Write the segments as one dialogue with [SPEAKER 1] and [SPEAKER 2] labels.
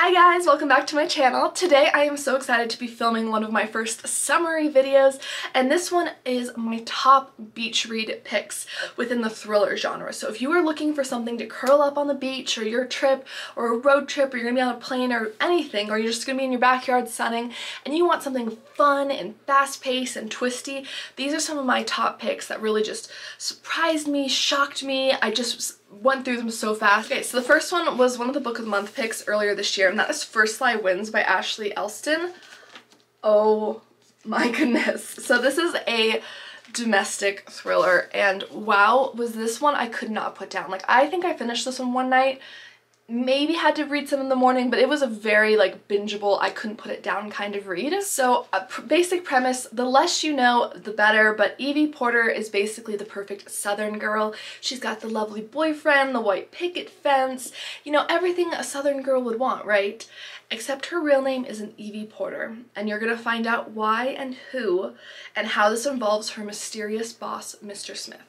[SPEAKER 1] Hi guys, welcome back to my channel. Today I am so excited to be filming one of my first summary videos, and this one is my top beach read picks within the thriller genre. So if you are looking for something to curl up on the beach, or your trip, or a road trip, or you're gonna be on a plane or anything, or you're just gonna be in your backyard sunning and you want something fun and fast-paced and twisty, these are some of my top picks that really just surprised me, shocked me. I just went through them so fast. Okay, so the first one was one of the book of the month picks earlier this year, and that is First Lie Wins by Ashley Elston. Oh my goodness. So this is a domestic thriller, and wow, was this one I could not put down. Like, I think I finished this one night, maybe had to read some in the morning, but it was a very like bingeable, I couldn't put it down kind of read. So basic premise, the less you know the better, but Evie Porter is basically the perfect Southern girl. She's got the lovely boyfriend, the white picket fence, you know, everything a Southern girl would want, right? Except her real name isn't Evie Porter, and you're gonna find out why and who and how this involves her mysterious boss, Mr. Smith.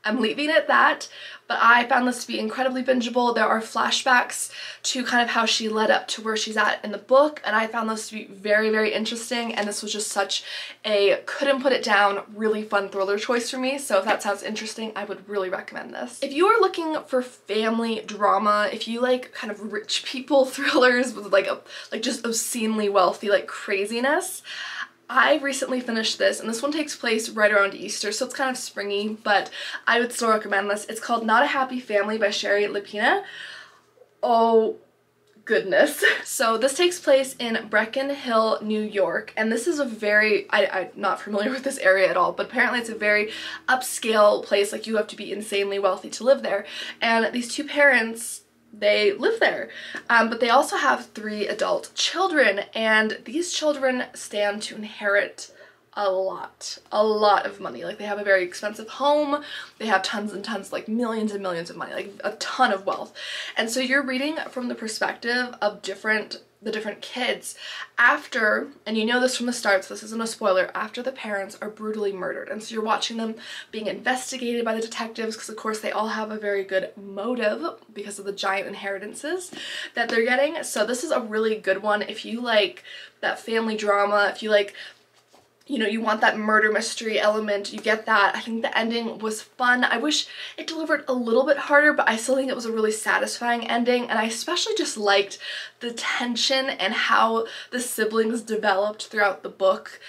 [SPEAKER 1] I'm leaving it at that, but I found this to be incredibly bingeable. There are flashbacks to kind of how she led up to where she's at in the book, and I found this to be very, very interesting, and this was just such a couldn't put it down, really fun thriller choice for me. So if that sounds interesting, I would really recommend this. If you are looking for family drama, if you like kind of rich people thrillers with like just obscenely wealthy like craziness, I recently finished this, and this one takes place right around Easter, so it's kind of springy, but I would still recommend this. It's called Not a Happy Family by Sherry Lapina. Oh goodness. So this takes place in Beachy Hill, New York, and this is a very, I'm not familiar with this area at all, but apparently it's a very upscale place. Like, you have to be insanely wealthy to live there, and these two parents, they live there, but they also have 3 adult children, and these children stand to inherit a lot of money. Like, they have a very expensive home, they have tons and tons, like millions and millions of money, like a ton of wealth. And so you're reading from the perspective of the different kids after, and you know this from the start, so this isn't a spoiler, after the parents are brutally murdered. And so you're watching them being investigated by the detectives, because of course they all have a very good motive because of the giant inheritances that they're getting. So this is a really good one if you like that family drama, if you like, you know, you want that murder mystery element, you get that. I think the ending was fun. I wish it delivered a little bit harder, but I still think it was a really satisfying ending, and I especially just liked the tension and how the siblings developed throughout the book.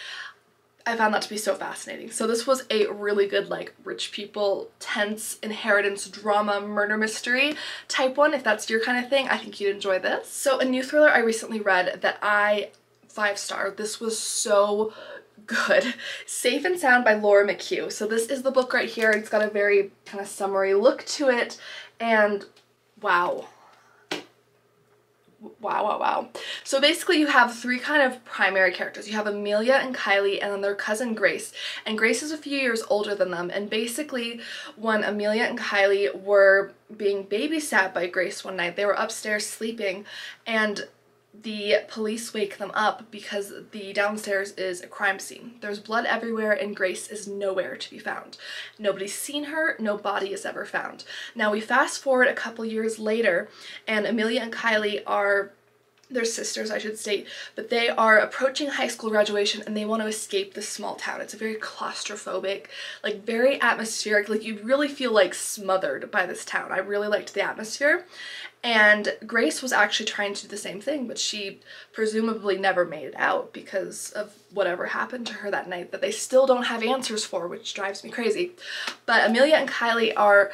[SPEAKER 1] I found that to be so fascinating. So this was a really good, like, rich people, tense inheritance drama murder mystery type one. If that's your kind of thing, I think you'd enjoy this. So a new thriller I recently read that 5-star. This was so good. Safe and Sound by Laura McHugh. So this is the book right here. It's got a very kind of summery look to it, and wow. Wow. So basically you have 3 kind of primary characters. You have Amelia and Kylie, and then their cousin Grace. And Grace is a few years older than them, and basically when Amelia and Kylie were being babysat by Grace one night, they were upstairs sleeping, and the police wake them up because the downstairs is a crime scene. There's blood everywhere, and Grace is nowhere to be found. Nobody's seen her, no body is ever found. Now we fast forward a couple years later, and Amelia and Kylie are, they're sisters I should state, but they are approaching high school graduation, and they want to escape this small town. It's a very claustrophobic, like very atmospheric, like you really feel like smothered by this town. I really liked the atmosphere. And Grace was actually trying to do the same thing, but she presumably never made it out because of whatever happened to her that night that they still don't have answers for, which drives me crazy. But Amelia and Kylie are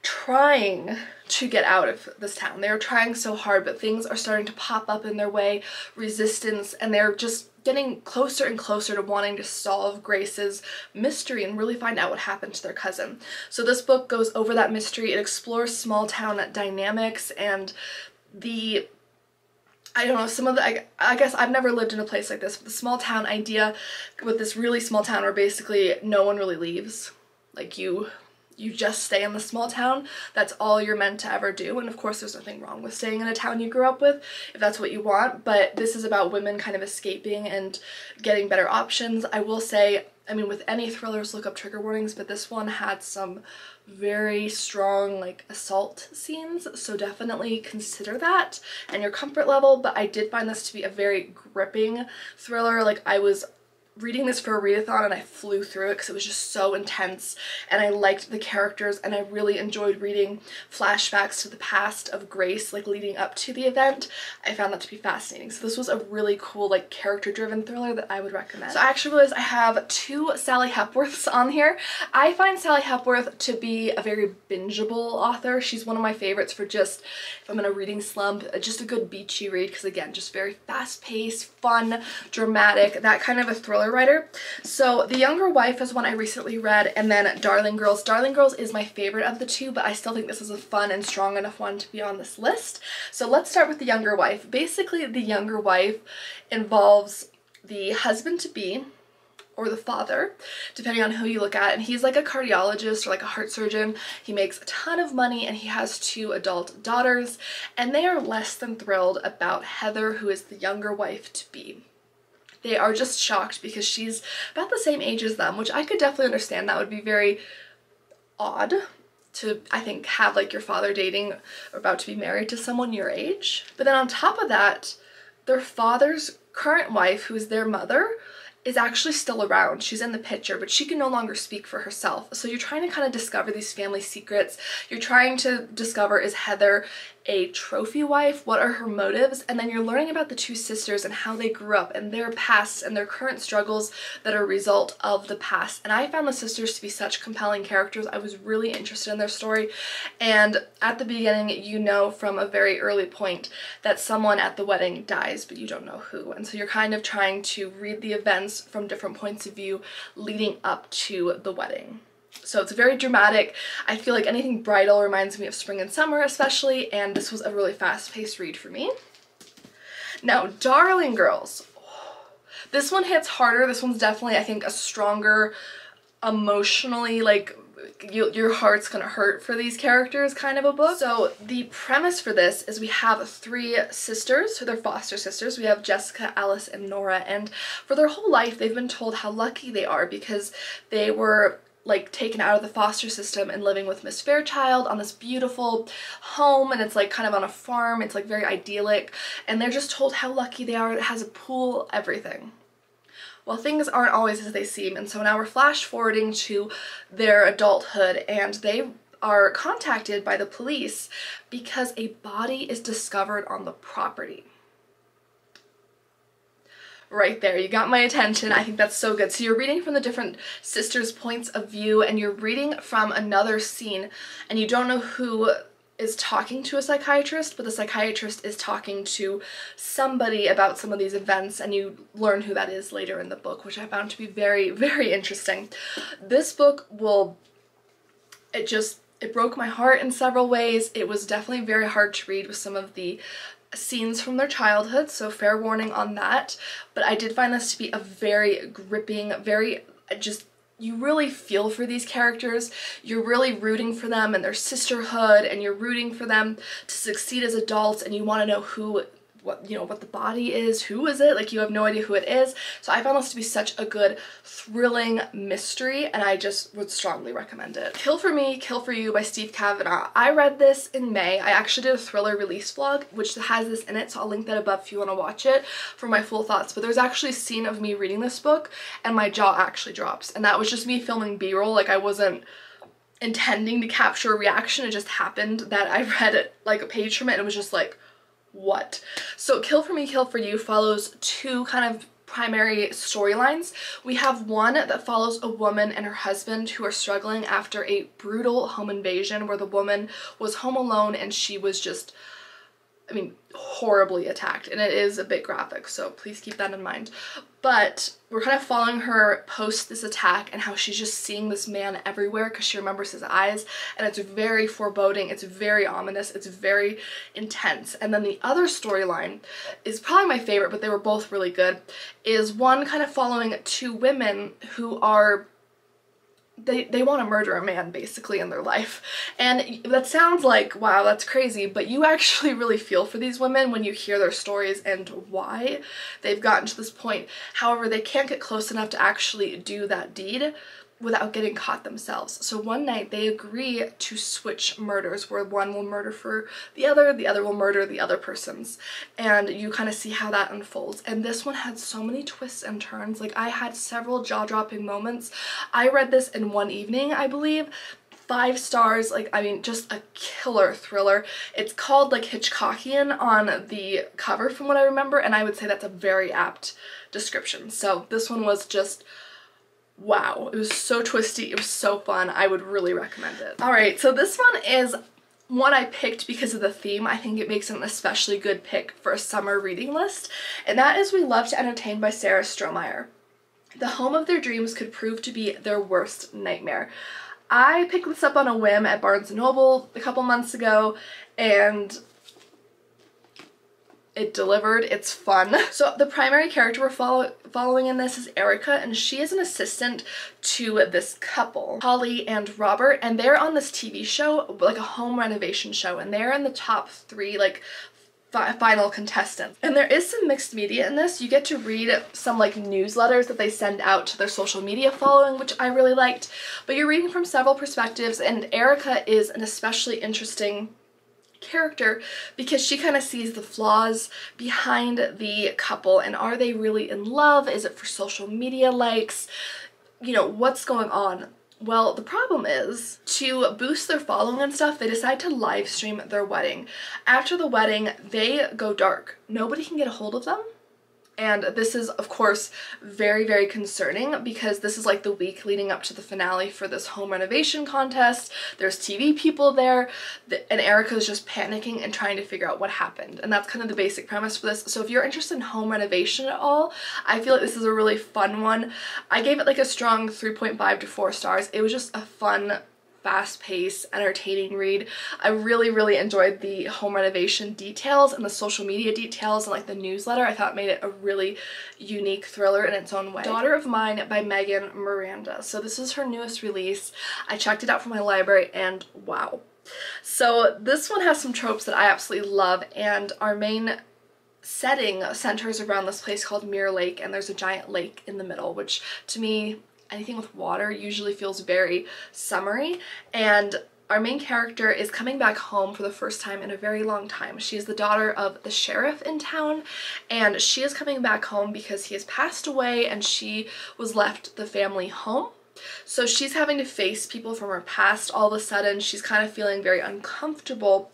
[SPEAKER 1] trying to get out of this town. They're trying so hard, but things are starting to pop up in their way, resistance, and they're just getting closer and closer to wanting to solve Grace's mystery and really find out what happened to their cousin. So this book goes over that mystery. It explores small town dynamics and I don't know, some of the, I guess I've never lived in a place like this, but the small town idea with this really small town where basically no one really leaves. Like, you just stay in the small town. That's all you're meant to ever do. And of course there's nothing wrong with staying in a town you grew up with if that's what you want, but this is about women kind of escaping and getting better options. I will say I mean, with any thrillers, look up trigger warnings, but this one had some very strong like assault scenes, so definitely consider that and your comfort level. But I did find this to be a very gripping thriller. Like, I was reading this for a readathon and I flew through it because it was just so intense, and I liked the characters, and I really enjoyed reading flashbacks to the past of Grace, like leading up to the event. I found that to be fascinating. So this was a really cool like character driven thriller that I would recommend. So I actually realized I have 2 Sally Hepworths on here. I find Sally Hepworth to be a very bingeable author. She's one of my favorites for just, if I'm in a reading slump, just a good beachy read, because again, just very fast paced, fun, dramatic, that kind of a thriller writer. So The Younger Wife is one I recently read, and then Darling Girls. Darling Girls is my favorite of the 2, but I still think this is a fun and strong enough one to be on this list. So let's start with The Younger Wife. Basically, The Younger Wife involves the husband-to-be, or the father, depending on who you look at, and he's like a cardiologist or like a heart surgeon. He makes a ton of money, and he has 2 adult daughters, and they are less than thrilled about Heather, who is the younger wife-to-be. They are just shocked because she's about the same age as them, which I could definitely understand. That would be very odd to, I think, have like your father dating or about to be married to someone your age. But then on top of that, their father's current wife, who is their mother, is actually still around. She's in the picture, but she can no longer speak for herself. So you're trying to kind of discover these family secrets. You're trying to discover, is Heather a trophy wife? What are her motives? And then you're learning about the 2 sisters and how they grew up and their past and their current struggles that are a result of the past. And I found the sisters to be such compelling characters. I was really interested in their story. And at the beginning, you know from a very early point that someone at the wedding dies, but you don't know who. And so you're kind of trying to read the events from different points of view leading up to the wedding. So it's very dramatic. I feel like anything bridal reminds me of spring and summer especially, and this was a really fast-paced read for me. Now, Darling Girls. This one hits harder. This one's definitely, I think, a stronger, emotionally, like, your heart's gonna hurt for these characters kind of a book. So the premise for this is we have 3 sisters, so they're foster sisters. We have Jessica, Alice, and Nora, and for their whole life they've been told how lucky they are because they were like taken out of the foster system and living with Miss Fairchild on this beautiful home, and it's like kind of on a farm. It's like very idyllic, and they're just told how lucky they are. It has a pool, everything. Well, things aren't always as they seem, and so now we're flash forwarding to their adulthood, and they are contacted by the police because a body is discovered on the property. Right there, you got my attention. I think that's so good. So you're reading from the different sisters' points of view, and you're reading from another scene, and you don't know who is talking to a psychiatrist, but the psychiatrist is talking to somebody about some of these events, and you learn who that is later in the book, which I found to be very, very interesting. This book it broke my heart in several ways. It was definitely very hard to read with some of the scenes from their childhood, so fair warning on that, but I did find this to be a very gripping, you really feel for these characters. You're really rooting for them and their sisterhood, and you're rooting for them to succeed as adults, and you want to know what the body is, who is it, like you have no idea who it is. So I found this to be such a good thrilling mystery, and I just would strongly recommend it. Kill for Me, Kill for You by Steve Kavanaugh. I read this in May. I actually did a thriller release vlog which has this in it, so I'll link that above if you want to watch it for my full thoughts. But there's actually a scene of me reading this book and my jaw actually drops, and that was just me filming b-roll. Like, I wasn't intending to capture a reaction. It just happened that I read it, like a page from it, and it was just like, what? So Kill for Me, Kill for You follows 2 kind of primary storylines. We have one that follows a woman and her husband who are struggling after a brutal home invasion where the woman was home alone and she was just, I mean, horribly attacked, and it is a bit graphic, so please keep that in mind. But we're kind of following her post this attack and how she's just seeing this man everywhere because she remembers his eyes, and it's very foreboding, it's very ominous, it's very intense. And then the other storyline is probably my favorite, but they were both really good, is one kind of following 2 women who are they want to murder a man basically in their life. And that sounds like, wow, that's crazy, but you actually really feel for these women when you hear their stories and why they've gotten to this point. However, they can't get close enough to actually do that deed without getting caught themselves. So one night they agree to switch murders, where one will murder for the other will murder the other person's. And you kind of see how that unfolds. And this one had so many twists and turns. Like, I had several jaw-dropping moments. I read this in one evening, I believe. 5 stars, like, I mean, just a killer thriller. It's called like Hitchcockian on the cover from what I remember, and I would say that's a very apt description. So this one was just wow, it was so twisty, it was so fun. I would really recommend it. Alright, so this one is one I picked because of the theme. I think it makes an especially good pick for a summer reading list, and that is We Love to Entertain by Sarah Strohmeyer. The home of their dreams could prove to be their worst nightmare. I picked this up on a whim at Barnes & Noble a couple months ago, and it delivered. It's fun. So the primary character we're following in this is Erica, and she is an assistant to this couple, Holly and Robert, and they're on this TV show, like a home renovation show, and they're in the top 3 like final contestants. And there is some mixed media in this. You get to read some like newsletters that they send out to their social media following, which I really liked, but you're reading from several perspectives, and Erica is an especially interesting character because she kind of sees the flaws behind the couple, and are they really in love? Is it for social media likes? You know, what's going on? Well, the problem is, to boost their following and stuff, they decide to live stream their wedding. After the wedding, they go dark. Nobody can get a hold of them. And this is, of course, very, very concerning because this is like the week leading up to the finale for this home renovation contest. There's TV people there, and Erica's just panicking and trying to figure out what happened. And that's kind of the basic premise for this. So if you're interested in home renovation at all, I feel like this is a really fun one. I gave it like a strong 3.5 to 4 stars. It was just a fun, fast-paced, entertaining read. I really, really enjoyed the home renovation details and the social media details and like the newsletter. I thought it made it a really unique thriller in its own way. Daughter of Mine by Megan Miranda. So this is her newest release. I checked it out from my library and wow. So this one has some tropes that I absolutely love, and our main setting centers around this place called Mirror Lake, and there's a giant lake in the middle, which to me, anything with water usually feels very summery. And our main character is coming back home for the first time in a very long time. She is the daughter of the sheriff in town, and she is coming back home because he has passed away and she was left the family home. So she's having to face people from her past all of a sudden. She's kind of feeling very uncomfortable,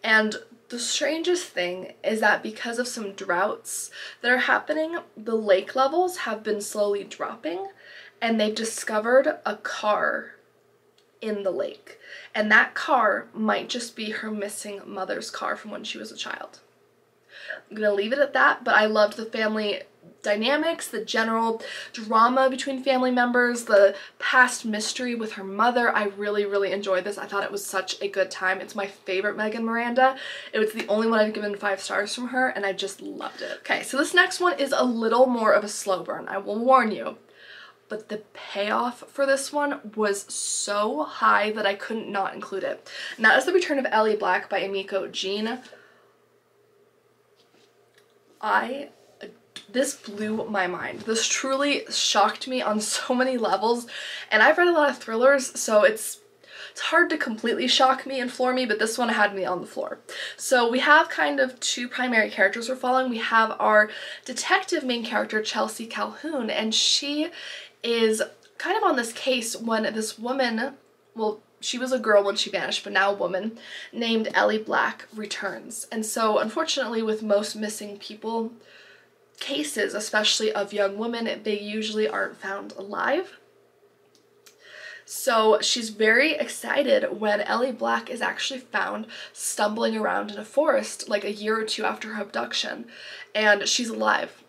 [SPEAKER 1] and the strangest thing is that because of some droughts that are happening, the lake levels have been slowly dropping, and they've discovered a car in the lake. And that car might just be her missing mother's car from when she was a child. I'm gonna leave it at that, but I loved the family dynamics, the general drama between family members, the past mystery with her mother. I really, really enjoyed this. I thought it was such a good time. It's my favorite Megan Miranda. It was the only one I've given 5 stars from her, and I just loved it. Okay, so this next one is a little more of a slow burn, I will warn you. But the payoff for this one was so high that I couldn't not include it. And that is The Return of Ellie Black by Emiko Jean. This blew my mind. This truly shocked me on so many levels. And I've read a lot of thrillers, so it's hard to completely shock me and floor me, but this one had me on the floor. So we have kind of 2 primary characters we're following. We have our detective main character, Chelsea Calhoun, and she is kind of on this case when this woman, well, she was a girl when she vanished, but now a woman, named Ellie Black returns. And so unfortunately, with most missing people cases, especially of young women, they usually aren't found alive. So she's very excited when Ellie Black is actually found stumbling around in a forest like a year or 2 after her abduction, and she's alive.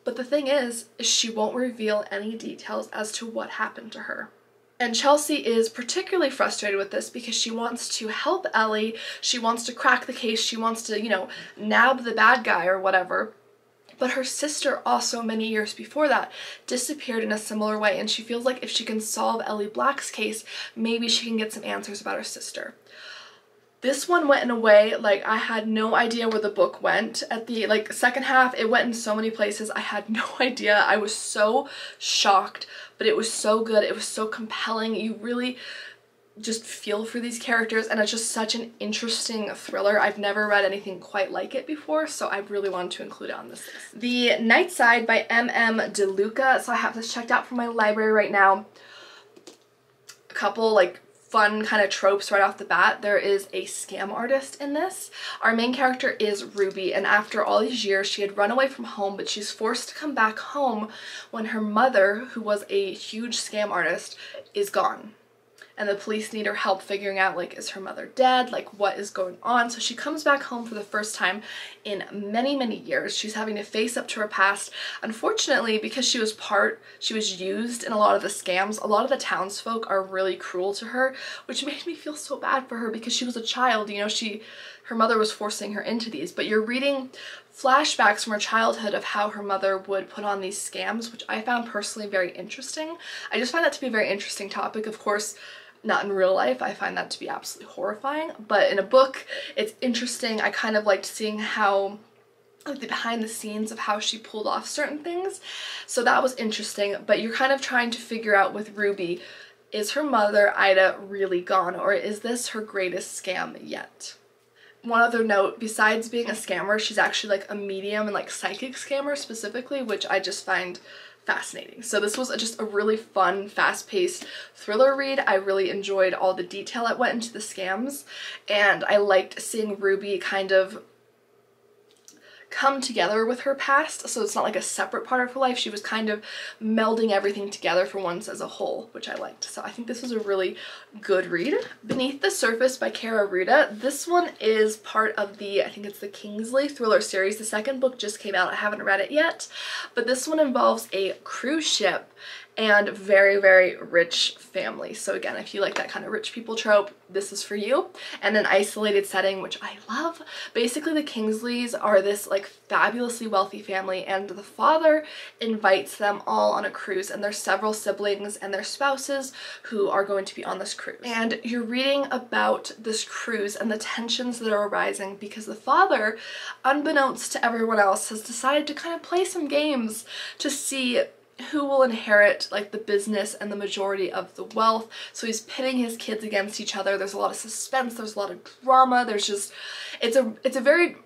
[SPEAKER 1] But the thing is she won't reveal any details as to what happened to her. And Chelsea is particularly frustrated with this because she wants to help Ellie, she wants to crack the case, she wants to, you know, nab the bad guy or whatever. But her sister also, many years before that, disappeared in a similar way, and she feels like if she can solve Ellie Black's case, maybe she can get some answers about her sister. This one went in a way, like, I had no idea where the book went. At the, like, second half, it went in so many places. I had no idea. I was so shocked, but it was so good. It was so compelling. You really just feel for these characters, and it's just such an interesting thriller. I've never read anything quite like it before, so I really wanted to include it on this list. The Night Side by M.M. DeLuca. So I have this checked out from my library right now. A couple, like, fun kind of tropes right off the bat. There is a scam artist in this. Our main character is Ruby, and after all these years she had run away from home, but she's forced to come back home when her mother, who was a huge scam artist, is gone. And the police need her help figuring out, like, is her mother dead? Like, what is going on? So she comes back home for the first time in many, many years. She's having to face up to her past. Unfortunately, because she was used in a lot of the scams, a lot of the townsfolk are really cruel to her, which made me feel so bad for her because she was a child, you know, her mother was forcing her into these. But you're reading flashbacks from her childhood of how her mother would put on these scams, which I found personally very interesting. I just find that to be a very interesting topic. Of course, not in real life. I find that to be absolutely horrifying, but in a book, it's interesting. I kind of liked seeing how, like, the behind the scenes of how she pulled off certain things. So that was interesting, but you're kind of trying to figure out with Ruby, is her mother, Ida, really gone, or is this her greatest scam yet? One other note, besides being a scammer, she's actually like a medium and like psychic scammer specifically, which I just find fascinating. So this was just a really fun, fast-paced thriller read. I really enjoyed all the detail that went into the scams, and I liked seeing Ruby kind of come together with her past, so it's not like a separate part of her life. She was kind of melding everything together for once as a whole, which I liked. So I think this was a really good read. Beneath the Surface by Kara Ruda. This one is part of the, I think it's the Kingsley thriller series. The second book just came out. I haven't read it yet, but this one involves a cruise ship and very, very rich family. So again, if you like that kind of rich people trope, this is for you. And an isolated setting, which I love. Basically, the Kingsleys are this like fabulously wealthy family, and the father invites them all on a cruise, and there's several siblings and their spouses who are going to be on this cruise. And you're reading about this cruise and the tensions that are arising because the father, unbeknownst to everyone else, has decided to kind of play some games to see who will inherit like the business and the majority of the wealth. So he's pitting his kids against each other. There's a lot of suspense, there's a lot of drama, there's just, it's a very,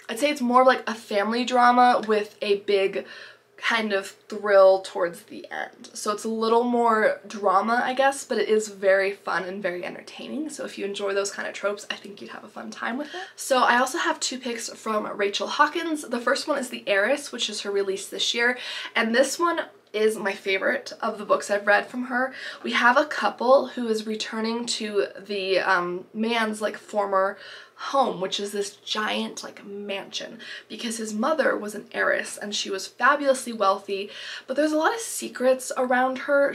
[SPEAKER 1] I'd say it's more like a family drama with a big kind of thrill towards the end. So it's a little more drama, I guess, but it is very fun and very entertaining. So if you enjoy those kind of tropes, I think you'd have a fun time with it. So I also have two picks from Rachel Hawkins. The first one is The Heiress, which is her release this year, and this one is my favorite of the books I've read from her. We have a couple who is returning to the man's like former home, which is this giant like mansion, because his mother was an heiress and she was fabulously wealthy, but there's a lot of secrets around her.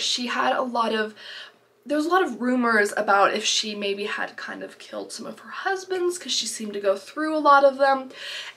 [SPEAKER 1] There was a lot of rumors about if she maybe had kind of killed some of her husbands, because she seemed to go through a lot of them.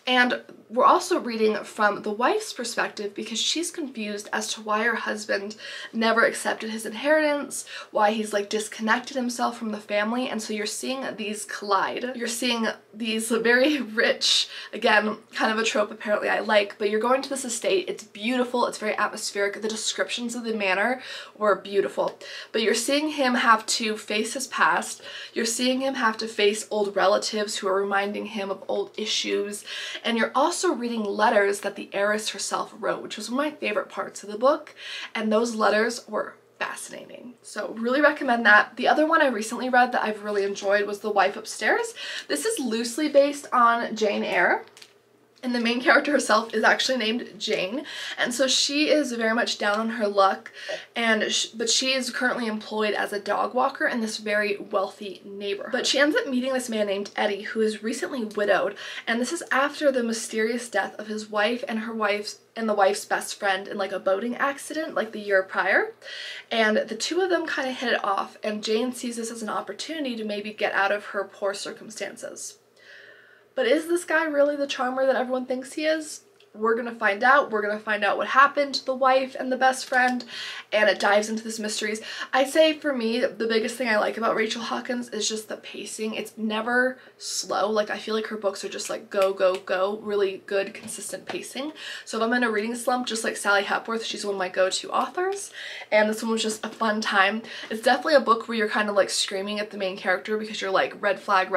[SPEAKER 1] And we're also reading from the wife's perspective because she's confused as to why her husband never accepted his inheritance, why he's like disconnected himself from the family. And so you're seeing these collide. You're seeing these very rich, again, kind of a trope apparently I like, but you're going to this estate. It's beautiful. It's very atmospheric. The descriptions of the manor were beautiful, but you're seeing him have to face his past. You're seeing him have to face old relatives who are reminding him of old issues. And you're also reading letters that the heiress herself wrote, which was one of my favorite parts of the book. And those letters were fascinating. So really recommend that. The other one I recently read that I've really enjoyed was The Wife Upstairs. This is loosely based on Jane Eyre, and the main character herself is actually named Jane, and so she is very much down on her luck, but she is currently employed as a dog walker in this very wealthy neighborhood. But she ends up meeting this man named Eddie, who is recently widowed, and this is after the mysterious death of his wife and the wife's best friend in like a boating accident like the year prior. And the two of them kind of hit it off, and Jane sees this as an opportunity to maybe get out of her poor circumstances. But is this guy really the charmer that everyone thinks he is? we're gonna find out. We're gonna find out what happened to the wife and the best friend, and it dives into this mysteries. I'd say for me, the biggest thing I like about Rachel Hawkins is just the pacing. It's never slow. Like, I feel like her books are just like go, go, go, really good, consistent pacing. So if I'm in a reading slump, just like Sally Hepworth, she's one of my go-to authors, and this one was just a fun time. It's definitely a book where you're kind of like screaming at the main character because you're like, red flag,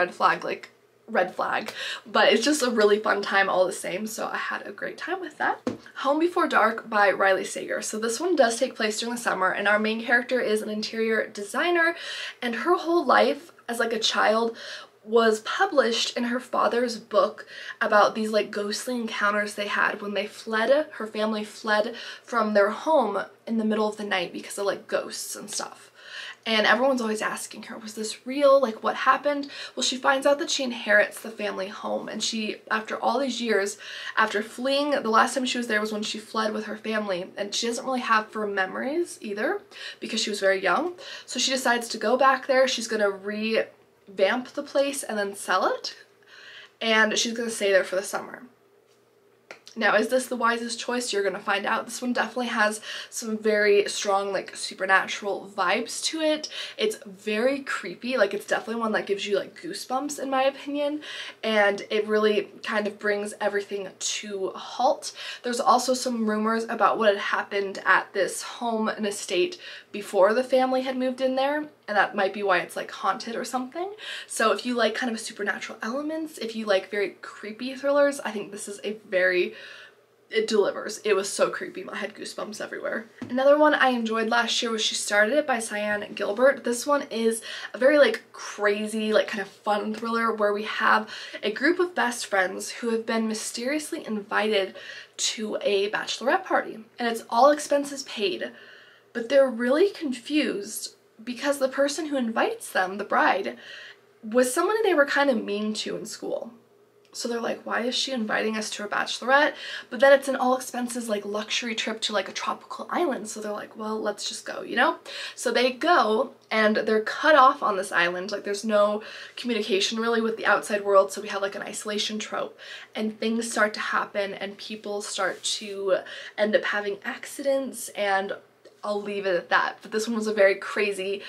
[SPEAKER 1] like red flag, but it's just a really fun time all the same, so I had a great time with that. Home Before Dark by Riley Sager. So this one does take place during the summer, and our main character is an interior designer, and her whole life as like a child was published in her father's book about these like ghostly encounters they had when they fled, her family fled from their home in the middle of the night because of like ghosts and stuff. And everyone's always asking her, was this real? Like, what happened? Well, she finds out that she inherits the family home, and she, after all these years, after fleeing, the last time she was there was when she fled with her family, and she doesn't really have firm memories either because she was very young. So she decides to go back there. She's gonna revamp the place and then sell it, and she's gonna stay there for the summer. Now, is this the wisest choice? You're gonna find out. This one definitely has some very strong like supernatural vibes to it. It's very creepy. Like, it's definitely one that gives you like goosebumps in my opinion, and it really kind of brings everything to a halt. There's also some rumors about what had happened at this home and estate before the family had moved in there, and that might be why it's like haunted or something. So if you like kind of supernatural elements, if you like very creepy thrillers, I think this is a very, it delivers. It was so creepy. I had goosebumps everywhere. Another one I enjoyed last year was She Started It by Cyan Gilbert. This one is a very like crazy, like kind of fun thriller where we have a group of best friends who have been mysteriously invited to a bachelorette party, and it's all expenses paid, but they're really confused because the person who invites them, the bride, was somebody they were kind of mean to in school. So they're like, why is she inviting us to a bachelorette? But then it's an all expenses like luxury trip to like a tropical island. So they're like, well, let's just go, you know? So they go, and they're cut off on this island. Like, there's no communication really with the outside world. So we have like an isolation trope, and things start to happen, and people start to end up having accidents, and I'll leave it at that. But this one was a very crazy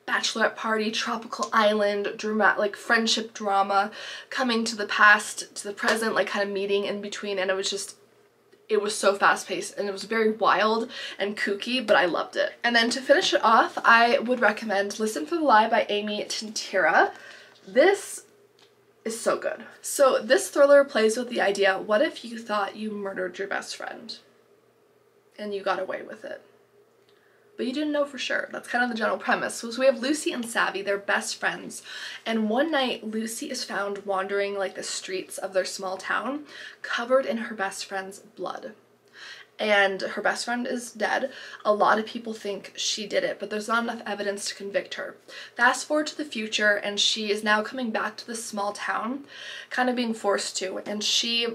[SPEAKER 1] bachelorette party, tropical island, drama, like friendship drama, coming to the past, to the present, like kind of meeting in between, and it was just, it was so fast paced, and it was very wild and kooky, but I loved it. And then to finish it off, I would recommend Listen for the Lie by Amy Tintera. This is so good. So this thriller plays with the idea, what if you thought you murdered your best friend and you got away with it, but you didn't know for sure? That's kind of the general premise. So we have Lucy and Savvy, they're best friends, and one night Lucy is found wandering like the streets of their small town, covered in her best friend's blood. And her best friend is dead. A lot of people think she did it, but there's not enough evidence to convict her. Fast forward to the future, and she is now coming back to this small town, kind of being forced to, and she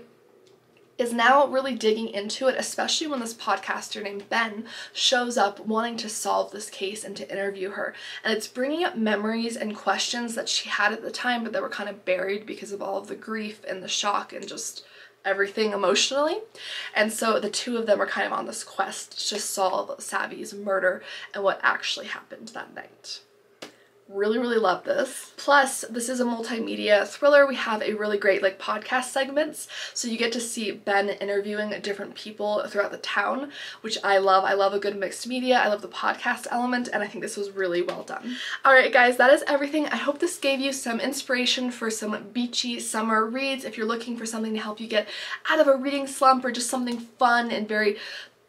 [SPEAKER 1] is now really digging into it, especially when this podcaster named Ben shows up wanting to solve this case and to interview her. And it's bringing up memories and questions that she had at the time, but that were kind of buried because of all of the grief and the shock and just everything emotionally. And so the two of them are kind of on this quest to solve Savvy's murder and what actually happened that night. Really, really love this. Plus, this is a multimedia thriller. We have a really great like podcast segments, so you get to see Ben interviewing different people throughout the town, which I love. I love a good mixed media. I love the podcast element, and I think this was really well done. Alright guys, that is everything. I hope this gave you some inspiration for some beachy summer reads. If you're looking for something to help you get out of a reading slump, or just something fun and very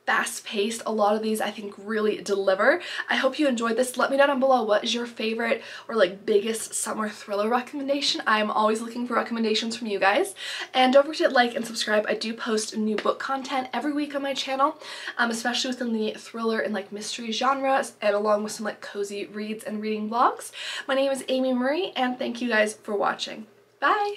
[SPEAKER 1] fast-paced, a lot of these I think really deliver. I hope you enjoyed this. Let me know down below, what is your favorite or like biggest summer thriller recommendation? I'm always looking for recommendations from you guys. And don't forget to like and subscribe. I do post new book content every week on my channel, especially within the thriller and like mystery genres, and along with some like cozy reads and reading vlogs. My name is Amy Marie, and thank you guys for watching. Bye!